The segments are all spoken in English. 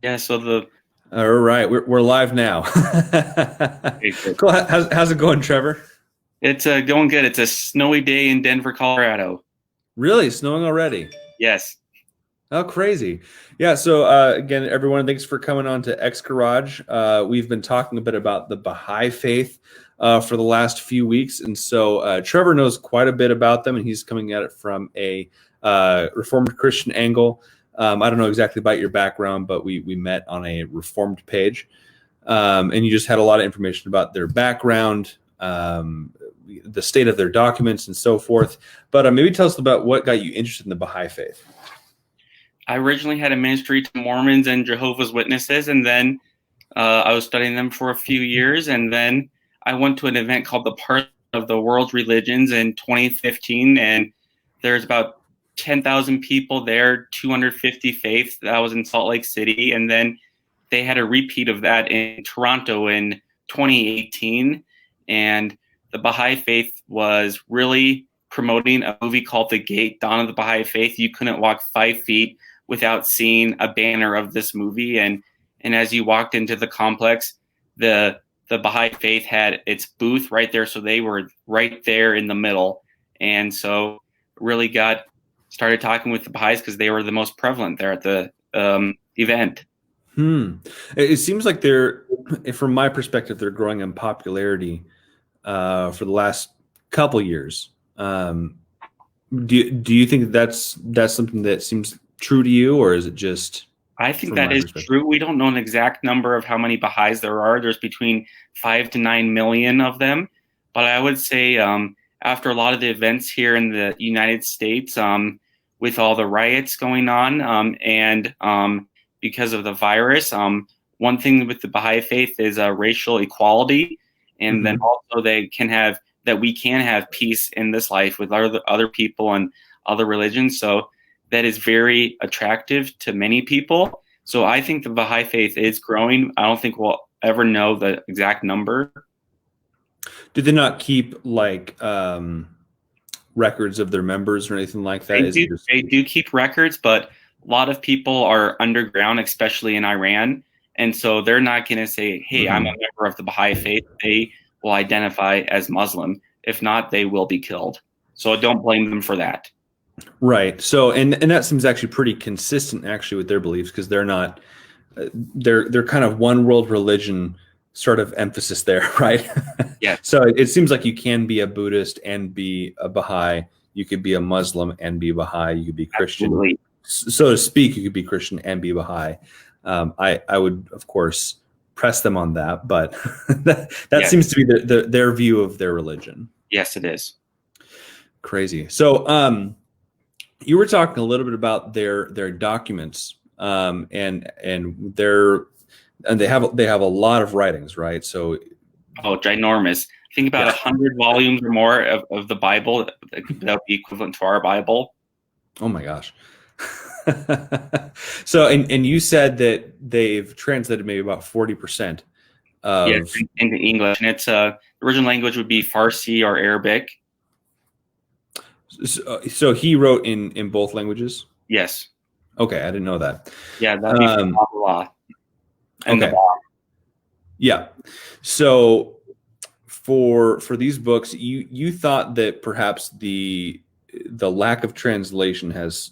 Yeah, so the All right, we're live now. Cool. How's it going, Trevor? it's going good. It's a snowy day in Denver, Colorado. Really snowing already? Yes. Oh, crazy. Yeah. So again, everyone, thanks for coming on to X Garage. We've been talking a bit about the Baha'i Faith for the last few weeks, and so Trevor knows quite a bit about them, and he's coming at it from a Reformed Christian angle. I don't know exactly about your background, but we met on a Reformed page. And you just had a lot of information about their background, the state of their documents, and so forth. But maybe tell us about what got you interested in the Baha'i Faith. I originally had a ministry to Mormons and Jehovah's Witnesses, and then I was studying them for a few years, and then I went to an event called the Part of the World's Religions in 2015, and there's about 10,000 people there, 250 faiths. That was in Salt Lake City, and then they had a repeat of that in Toronto in 2018, and the Baha'i Faith was really promoting a movie called The Gate, Dawn of the Baha'i Faith. You couldn't walk 5 feet without seeing a banner of this movie, and as you walked into the complex, the Baha'i Faith had its booth right there, so they were right there in the middle, and so really got started talking with the Bahais because they were the most prevalent there at the event. It seems like from my perspective, they're growing in popularity for the last couple years. Do you think that's something that seems true to you, or is it just I think from that my is perspective? true. We don't know an exact number of how many Baha'is there are. There's between 5 to 9 million of them. But I would say after a lot of the events here in the United States, with all the riots going on and because of the virus, one thing with the Baha'i faith is racial equality. And then Mm-hmm. also we can have peace in this life with other people and other religions. So that is very attractive to many people. So I think the Baha'i faith is growing. I don't think we'll ever know the exact number. Did they not keep like records of their members or anything like that? Is it just They do keep records, but a lot of people are underground, especially in Iran, and so they're not going to say, "Hey, I'm a Mhm. member of the Baha'i faith." They will identify as Muslim. If not, they will be killed. So don't blame them for that. Right? So, and that seems actually pretty consistent actually with their beliefs because they're not they're kind of one world religion sort of emphasis there, right? Yes, So it seems like you can be a Buddhist and be a Baha'i. You could be a Muslim and be Baha'i. You could be Christian, absolutely. so to speak. You could be Christian and be Baha'i. I would of course press them on that, but that Yes, seems to be their view of their religion. yes, it is. Crazy. So you were talking a little bit about their documents, and they have a lot of writings, right? So, Oh, ginormous. Think about yeah. 100 volumes or more of the Bible that would be equivalent to our Bible. Oh my gosh. So, and you said that they've translated maybe about 40% Yes, of. into English, and it's the original language would be Farsi or Arabic. So he wrote in both languages. Yes, Okay, I didn't know that. yeah, that'd be Um, blah and the okay, yeah. So for these books, you thought that perhaps the lack of translation has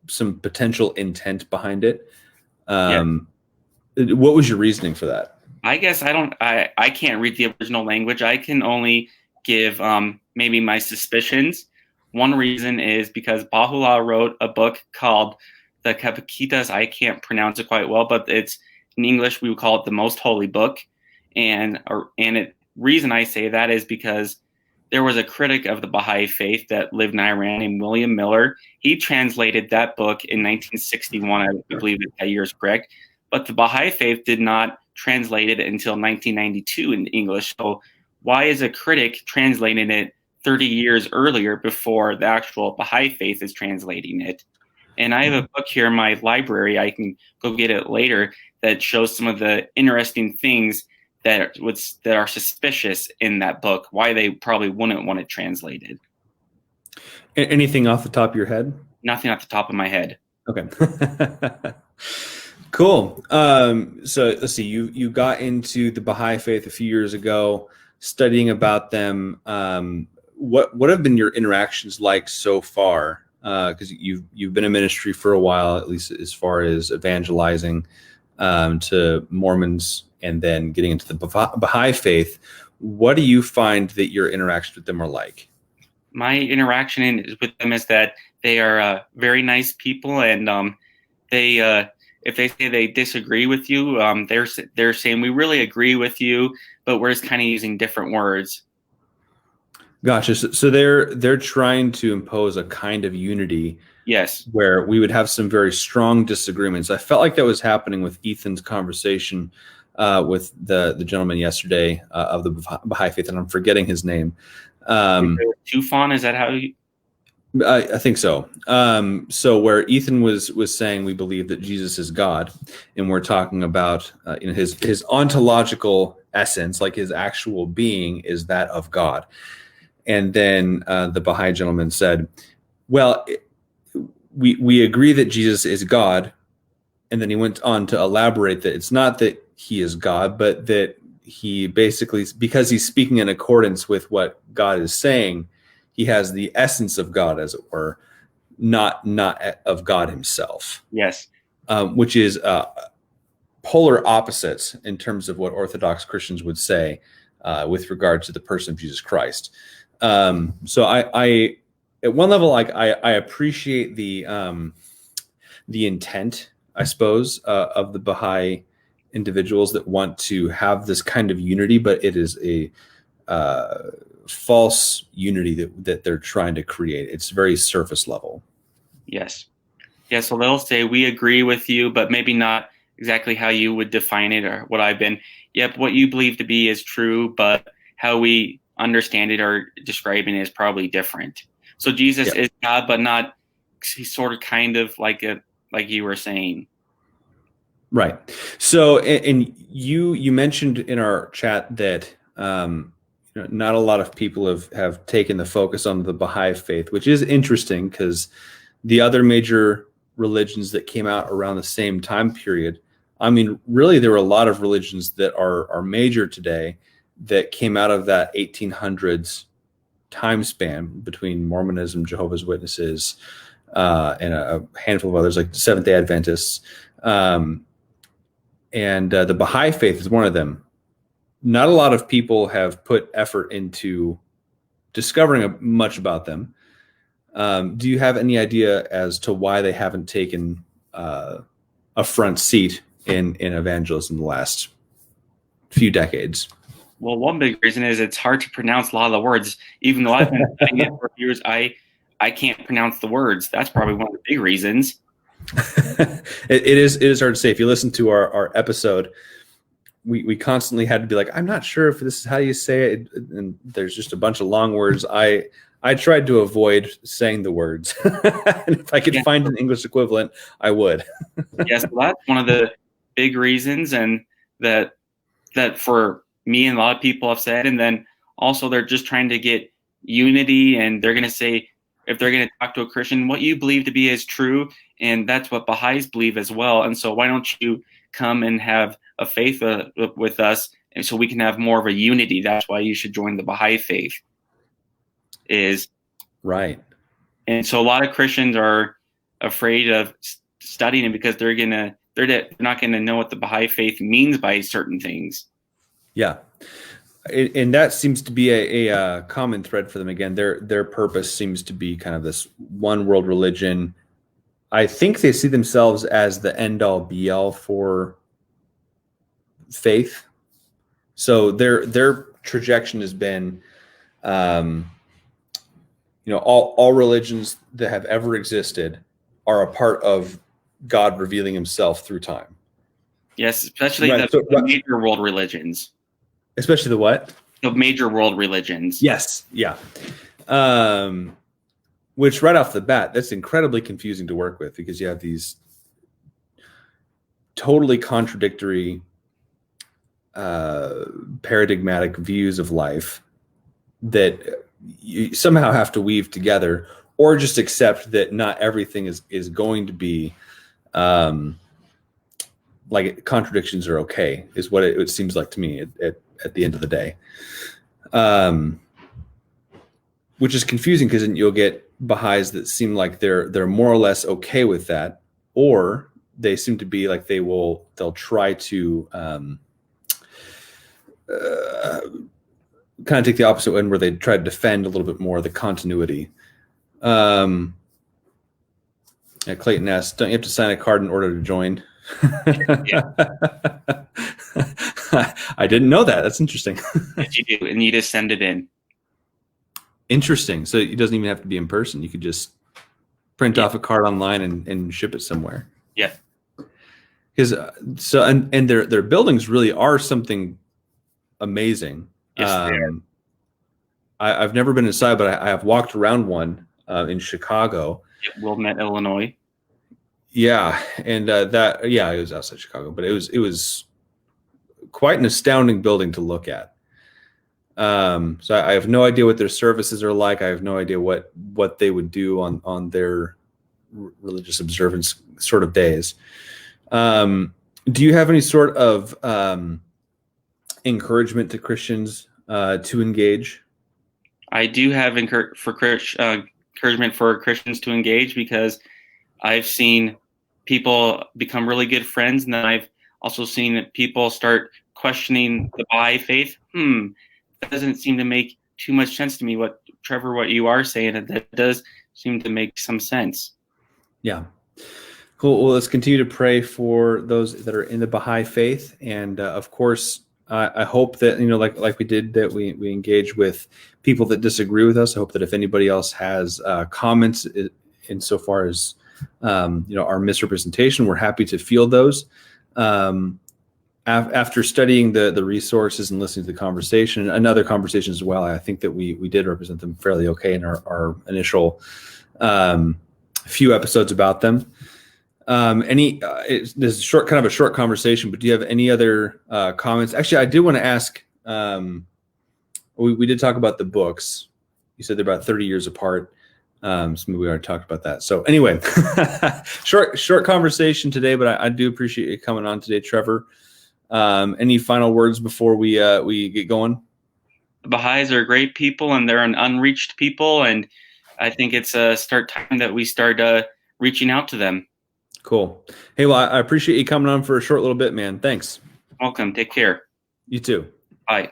some potential intent behind it. yeah. Um, what was your reasoning for that? I guess I can't read the original language. I can only give maybe my suspicions. One reason is because Baha'u'llah wrote a book called the Kapakitas. I can't pronounce it quite well, but it's in English we would call it the Most Holy Book. Reason I say that is because there was a critic of the Baha'i faith that lived in Iran named William Miller. He translated that book in 1961. I believe that year is correct. But the Baha'i faith did not translate it until 1992 in English. So why is a critic translating it 30 years earlier before the actual Baha'i faith is translating it? And I have a book here in my library. I can go get it later that shows some of the interesting things that are suspicious in that book, why they probably wouldn't want it translated. Anything off the top of your head? Nothing off the top of my head. Okay. Cool. So let's see. You got into the Baha'i Faith a few years ago, studying about them. What have been your interactions like so far? Because you've been in ministry for a while, at least as far as evangelizing to Mormons, and then getting into the Baha'i Faith. What do you find that your interactions with them are like? My interaction with them is that they are very nice people, and they if they say they disagree with you, they're saying we really agree with you, but we're just kind of using different words. Gotcha. So they're trying to impose a kind of unity Yes. where we would have some very strong disagreements. I felt like that was happening with Ethan's conversation with the gentleman yesterday of the Baha'i Faith, and I'm forgetting his name. Tufan, is that how you? I think so. So where Ethan was saying we believe that Jesus is God, and we're talking about his ontological essence, like his actual being, is that of God. And then the Baha'i gentleman said, "Well, we agree that Jesus is God," and then he went on to elaborate that it's not that he is God, but that he basically, because he's speaking in accordance with what God is saying, he has the essence of God, as it were, not of God himself. Yes. Which is polar opposites in terms of what Orthodox Christians would say with regard to the person of Jesus Christ. So I at one level, like I appreciate the intent, I suppose, of the Baha'i individuals that want to have this kind of unity, but it is a false unity that they're trying to create. It's very surface level. Yes. Yeah. So they'll say we agree with you, but maybe not exactly how you would define it or what I've been. Yep, what you believe to be is true, but how we understand it or describing it is probably different. So Jesus is God, but not. He's sort of kind of like you were saying. Right. So, and you mentioned in our chat that not a lot of people have taken the focus on the Baha'i Faith, which is interesting because the other major religions that came out around the same time period, I mean, really, there were a lot of religions that are major today that came out of that 1800s time span between Mormonism, Jehovah's Witnesses, and a handful of others like Seventh-day Adventists. And the Baha'i Faith is one of them. Not a lot of people have put effort into discovering much about them. Do you have any idea as to why they haven't taken a front seat in evangelism in the last few decades? Well, one big reason is it's hard to pronounce a lot of the words. Even though I've been studying it for years, I can't pronounce the words. That's probably one of the big reasons. It is hard to say. If you listen to our episode, we constantly had to be like, I'm not sure if this is how you say it, and there's just a bunch of long words. I tried to avoid saying the words, and if I could find an English equivalent, I would. Yes, that's one of the big reasons, and that for me and a lot of people have said, and then also they're just trying to get unity, and they're going to say, if they're going to talk to a Christian, what you believe to be is true, and that's what Baha'is believe as well. And so why don't you come and have a faith with us, and so we can have more of a unity? That's why you should join the Baha'i Faith. Is right. And so a lot of Christians are afraid of studying it because they're not going to know what the Baha'i Faith means by certain things. Yeah. And that seems to be a common thread for them. Again, their purpose seems to be kind of this one world religion. I think they see themselves as the end all be all for faith. So their trajectory has been, all religions that have ever existed are a part of God revealing himself through time. Yes, especially the major world religions. Especially the what? The major world religions. Yes. Yeah. Which right off the bat, that's incredibly confusing to work with because you have these totally contradictory, paradigmatic views of life that you somehow have to weave together, or just accept that not everything is going to be like contradictions are okay, is what it seems like to me at the end of the day. Which is confusing because then you'll get Baha'is that seem like they're more or less okay with that, or they seem to be like they'll try to kind of take the opposite end where they try to defend a little bit more the continuity. Clayton asks, don't you have to sign a card in order to join? Yeah. I didn't know that. That's interesting. Yes, you do, and you just send it in. Interesting. So it doesn't even have to be in person. You could just print off a card online and ship it somewhere. Yeah. Because and their buildings really are something amazing. Yes, they are. I've never been inside, but I have walked around one in Chicago. Wilmette, Illinois. Yeah, and it was outside Chicago, but it was quite an astounding building to look at. So I have no idea what their services are like. I have no idea what they would do on their religious observance sort of days. Do you have any sort of encouragement to Christians to engage? I do have encouragement for Christians to engage, because I've seen people become really good friends, and then I've also seen people start questioning the Baha'i faith. That doesn't seem to make too much sense to me. What you are saying, that does seem to make some sense. Yeah. Cool. Well, let's continue to pray for those that are in the Baha'i faith, and of course, I hope that like we did, that we engage with people that disagree with us. I hope that if anybody else has comments insofar as our misrepresentation, we're happy to field those. After studying the resources and listening to the conversation and other conversations as well, I think that we did represent them fairly okay in our initial few episodes about them. This is kind of a short conversation, but do you have any other comments? Actually, I did want to ask, we did talk about the books. You said they're about 30 years apart. So maybe we already talked about that. So anyway, short conversation today, but I do appreciate you coming on today, Trevor. Any final words before we get going? The Baha'is are great people, and they're an unreached people, and I think it's a time that we start reaching out to them. Cool. Hey, well, I appreciate you coming on for a short little bit, man. Thanks. Welcome. Take care. You too. Bye.